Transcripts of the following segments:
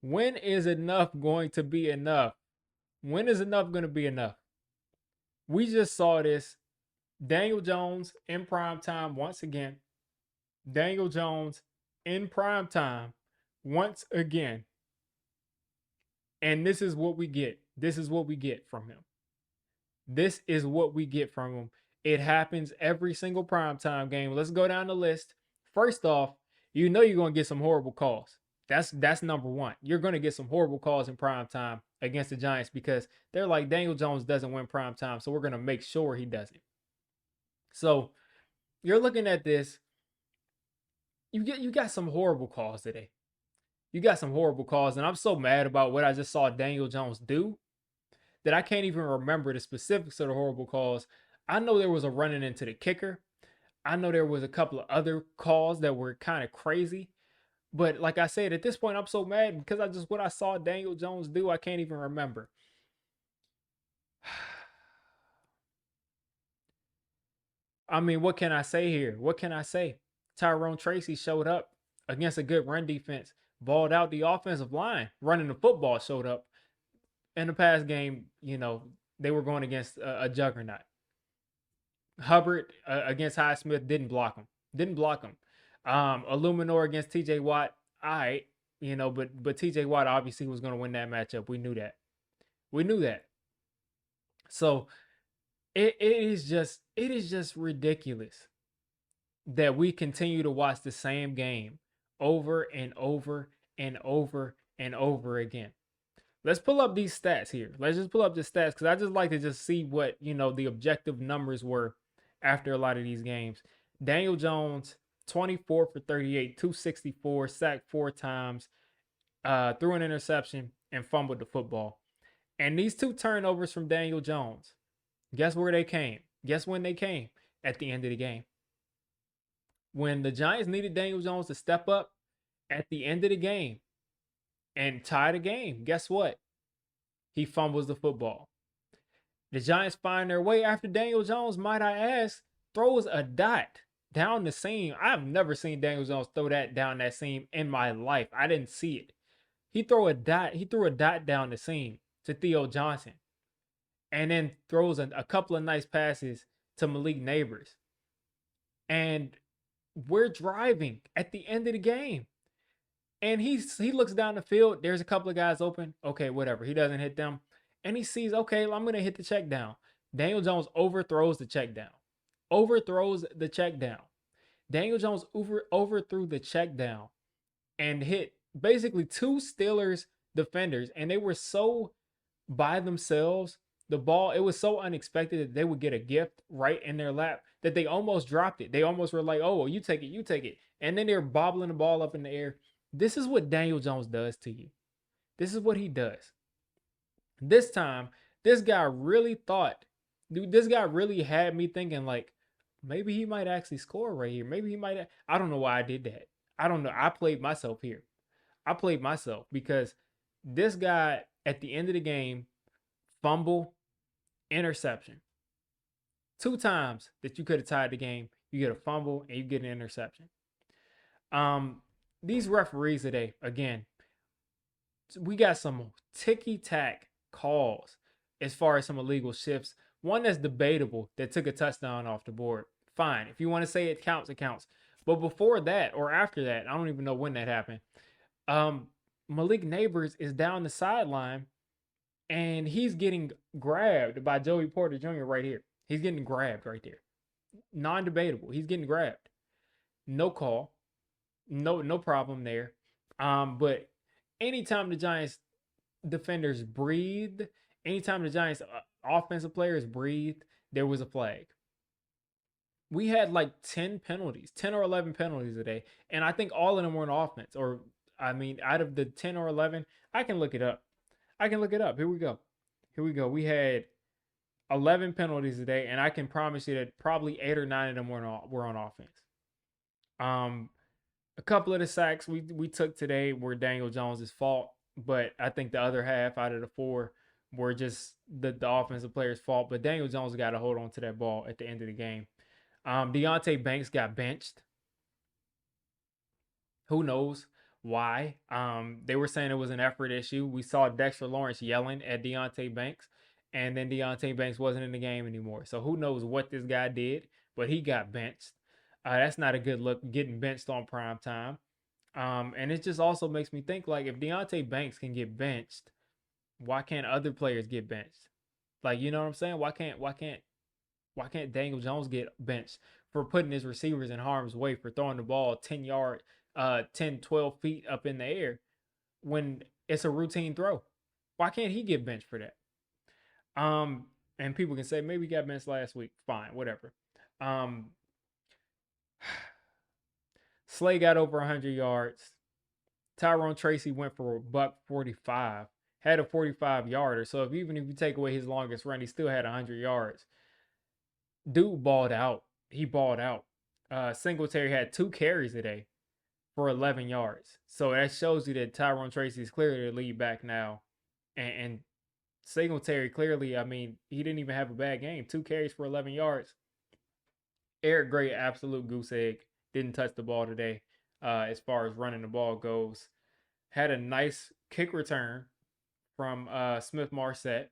When is enough going to be enough? When is enough going to be enough? We just saw this. Daniel Jones in prime time once again. Daniel Jones in prime time once again. And this is what we get. This is what we get from him. This is what we get from him. It happens every single primetime game. Let's go down the list. First off, you know you're gonna get some horrible calls. That's number one. You're gonna get some horrible calls in primetime against the Giants because they're like Daniel Jones doesn't win primetime, so we're gonna make sure he doesn't. So you're looking at this. You got some horrible calls today. You got some horrible calls, and I'm so mad about what I just saw Daniel Jones do that I can't even remember the specifics of the horrible calls. I know there was a running into the kicker. I know there was a couple of other calls that were kind of crazy. But like I said, at this point, I'm so mad because what I saw Daniel Jones do, I can't even remember. I mean, what can I say here? What can I say? Tyrone Tracy showed up against a good run defense, balled out the offensive line, running the football showed up. In the past game, they were going against a juggernaut. Hubbard against Highsmith didn't block him. Didn't block him. Illuminor against TJ Watt. All right, but TJ Watt obviously was going to win that matchup. We knew that. We knew that. So it is just ridiculous that we continue to watch the same game over and over and over and over again. Let's pull up these stats here. Let's just pull up the stats because I just like to just see what the objective numbers were after a lot of these games. Daniel Jones, 24 for 38, 264, sacked 4 times, threw an interception, and fumbled the football. And these 2 turnovers from Daniel Jones, guess where they came? Guess when they came? At the end of the game. When the Giants needed Daniel Jones to step up at the end of the game and tie the game, guess what? He fumbles the football. The Giants find their way after Daniel Jones, might I ask, throws a dot down the seam. I've never seen Daniel Jones throw that down that seam in my life. I didn't see it. He threw a dot down the seam to Theo Johnson. And then throws a couple of nice passes to Malik Neighbors. And we're driving at the end of the game. And he looks down the field. There's a couple of guys open. Okay, whatever. He doesn't hit them. And he sees, okay, I'm going to hit the check down. Daniel Jones overthrows the check down. Overthrows the check down. Daniel Jones overthrew the check down and hit basically 2 Steelers defenders. And they were so by themselves. The ball, it was so unexpected that they would get a gift right in their lap that they almost dropped it. They almost were like, oh, well, you take it, you take it. And then they're bobbling the ball up in the air. This is what Daniel Jones does to you. This is what he does. This time, this guy really thought, dude, this guy really had me thinking like, maybe he might actually score right here. Maybe he might. I don't know why I did that. I don't know. I played myself here. I played myself because this guy at the end of the game, fumble, interception. 2 times that you could have tied the game. You get a fumble and you get an interception. These referees today, again, we got some ticky-tack calls as far as some illegal shifts. One that's debatable that took a touchdown off the board. Fine. If you want to say it counts, it counts. But before that or after that, I don't even know when that happened. Malik Neighbors is down the sideline and he's getting grabbed by Joey Porter Jr. right here. He's getting grabbed right there. Non-debatable. He's getting grabbed. No call. No problem there. But anytime the Giants defenders breathed, anytime the Giants offensive players breathed, there was a flag. We had like 10 penalties, 10 or 11 penalties a day. And I think all of them were on offense. Or, I mean, out of the 10 or 11, I can look it up. Here we go. We had 11 penalties a day. And I can promise you that probably 8 or 9 of them were on offense. A couple of the sacks we took today were Daniel Jones's fault. But I think the other half out of the 4 were just the offensive player's fault. But Daniel Jones got to hold on to that ball at the end of the game. Deontay Banks got benched. Who knows why. They were saying it was an effort issue. We saw Dexter Lawrence yelling at Deontay Banks, and then Deontay Banks wasn't in the game anymore. So who knows what this guy did, but he got benched. That's not a good look, getting benched on prime time. And it just also makes me think, like, if Deontay Banks can get benched, why can't other players get benched? Like, you know what I'm saying? Why can't Daniel Jones get benched for putting his receivers in harm's way, for throwing the ball 10, 12 feet up in the air when it's a routine throw? Why can't he get benched for that? And people can say maybe he got benched last week. Fine, whatever. Um, Slay got over 100 yards. Tyrone Tracy went for a buck 45, had a 45 yarder. So even if you take away his longest run, he still had 100 yards. Dude balled out. He balled out. Singletary had 2 carries today for 11 yards. So that shows you that Tyrone Tracy is clearly the lead back now. And Singletary clearly, I mean, he didn't even have a bad game. 2 carries for 11 yards. Eric Gray, absolute goose egg. Didn't touch the ball today as far as running the ball goes. Had a nice kick return from Smith Marset.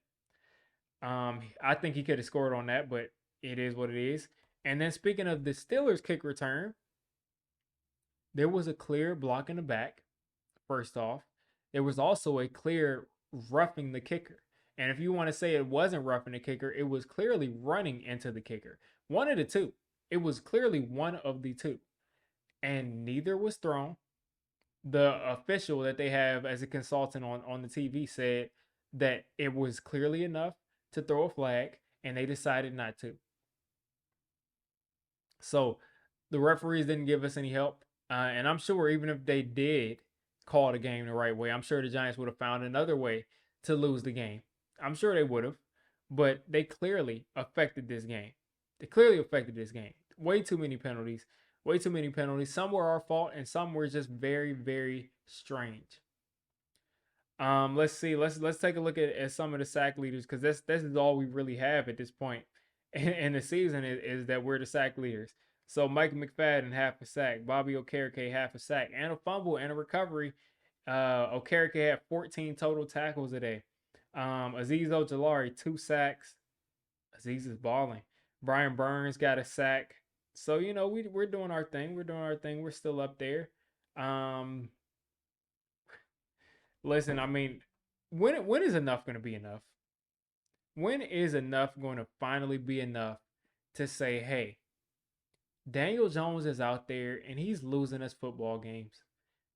I think he could have scored on that, but it is what it is. And then speaking of the Steelers kick return, there was a clear block in the back, first off. There was also a clear roughing the kicker. And if you want to say it wasn't roughing the kicker, it was clearly running into the kicker. One of the two. It was clearly one of the two. And neither was thrown. The official that they have as a consultant on the TV said that it was clearly enough to throw a flag, and they decided not to. So the referees didn't give us any help. And I'm sure even if they did call the game the right way, I'm sure the Giants would have found another way to lose the game. I'm sure they would have, but they clearly affected this game. They clearly affected this game. Way too many penalties. Way too many penalties. Some were our fault, and some were just very, very strange. Let's see. Let's take a look at some of the sack leaders, because this is all we really have at this point in the season is that we're the sack leaders. So Mike McFadden, half a sack. Bobby Okereke, half a sack, and a fumble and a recovery. Okereke had 14 total tackles today. Azeez Ojulari, 2 sacks. Azeez is balling. Brian Burns got a sack. So, you know, we're doing our thing. We're doing our thing. We're still up there. Listen, I mean, when is enough going to be enough? When is enough going to finally be enough to say, hey, Daniel Jones is out there and he's losing us football games.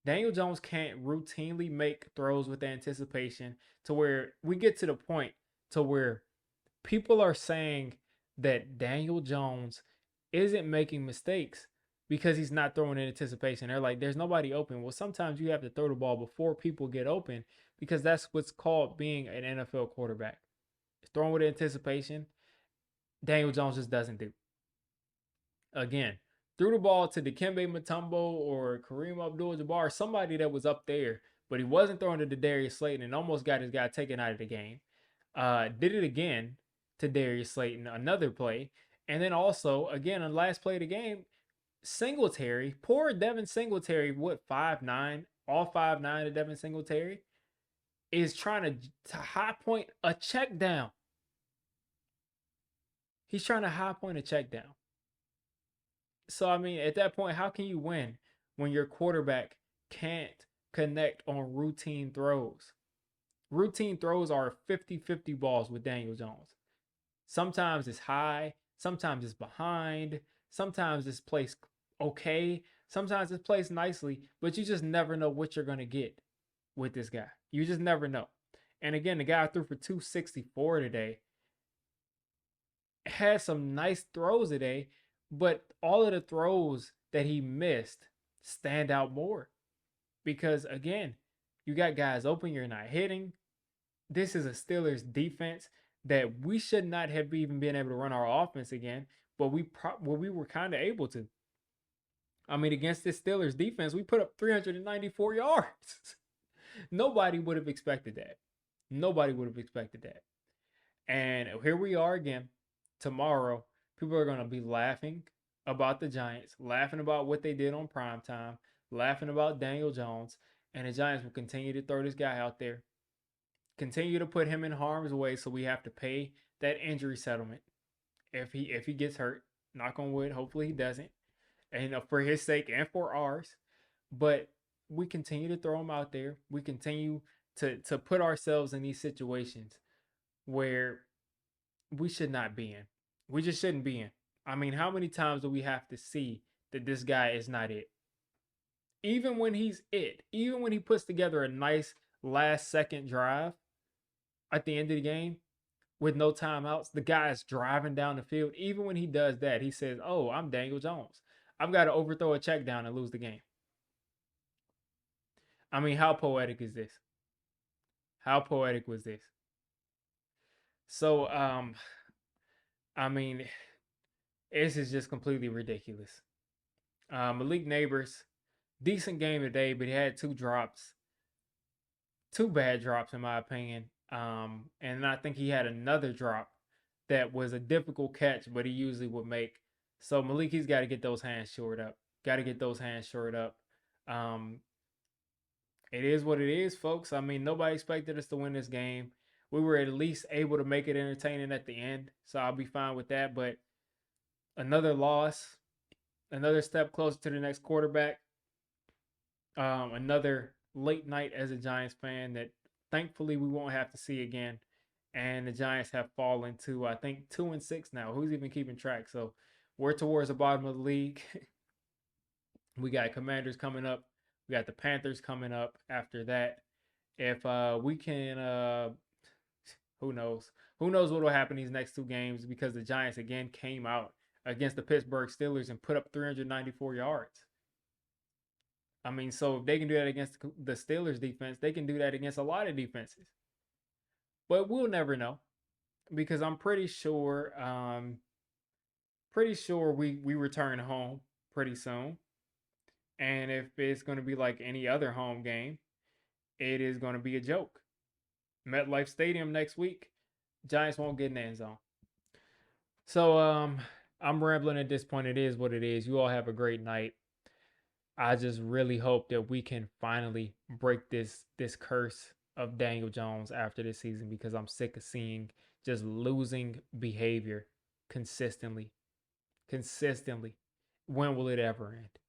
Daniel Jones can't routinely make throws with anticipation to where we get to the point to where people are saying that Daniel Jones isn't making mistakes because he's not throwing in anticipation. They're like, there's nobody open. Well, sometimes you have to throw the ball before people get open, because that's what's called being an NFL quarterback. Throwing with anticipation, Daniel Jones just doesn't do. Again, threw the ball to Dikembe Mutombo or Kareem Abdul-Jabbar, somebody that was up there, but he wasn't throwing to Darius Slayton and almost got his guy taken out of the game. Did it again to Darius Slayton, another play. And then also, again, on the last play of the game, Singletary, poor Devin Singletary, what, 5'9", all 5'9" of Devin Singletary, is trying to high point a check down. He's trying to high point a check down. So, I mean, at that point, how can you win when your quarterback can't connect on routine throws? Routine throws are 50-50 balls with Daniel Jones. Sometimes it's high, sometimes it's behind, sometimes it's placed okay, sometimes it's placed nicely, but you just never know what you're going to get with this guy. You just never know. And again, the guy threw for 264 today. Had some nice throws today, but all of the throws that he missed stand out more. Because again, you got guys open, you're not hitting. This is a Steelers defense that we should not have even been able to run our offense again, but we were kind of able to. I mean, against this Steelers defense, we put up 394 yards. Nobody would have expected that. Nobody would have expected that. And here we are again. Tomorrow, people are going to be laughing about the Giants, laughing about what they did on primetime, laughing about Daniel Jones, and the Giants will continue to throw this guy out there, continue to put him in harm's way, so we have to pay that injury settlement if he gets hurt. Knock on wood. Hopefully he doesn't, and for his sake and for ours. But we continue to throw him out there. We continue to put ourselves in these situations where we should not be in. We just shouldn't be in. I mean, how many times do we have to see that this guy is not it? Even when he's it, even when he puts together a nice last second drive at the end of the game with no timeouts, the guy is driving down the field. Even when he does that, he says, "Oh, I'm Daniel Jones. I've got to overthrow a check down and lose the game." I mean, how poetic is this? How poetic was this? So, I mean, this is just completely ridiculous. Malik Neighbors, decent game today, but he had two drops, two bad drops in my opinion. And I think he had another drop that was a difficult catch, but he usually would make. So Malik, he's got to get those hands shored up. Got to get those hands shored up. Um, it is what it is, folks. I mean, nobody expected us to win this game. We were at least able to make it entertaining at the end, so I'll be fine with that. But another loss, another step closer to the next quarterback. Another late night as a Giants fan that thankfully we won't have to see again. And the Giants have fallen to, I think, 2-6 now. Who's even keeping track? So we're towards the bottom of the league. We got Commanders coming up. We got the Panthers coming up after that. If we can, who knows? Who knows what will happen these next two games, because the Giants again came out against the Pittsburgh Steelers and put up 394 yards. I mean, so if they can do that against the Steelers defense, they can do that against a lot of defenses. But we'll never know, because I'm pretty sure we return home pretty soon. And if it's going to be like any other home game, it is going to be a joke. MetLife Stadium next week, Giants won't get in the end zone. So I'm rambling at this point. It is what it is. You all have a great night. I just really hope that we can finally break this curse of Daniel Jones after this season, because I'm sick of seeing just losing behavior consistently. When will it ever end?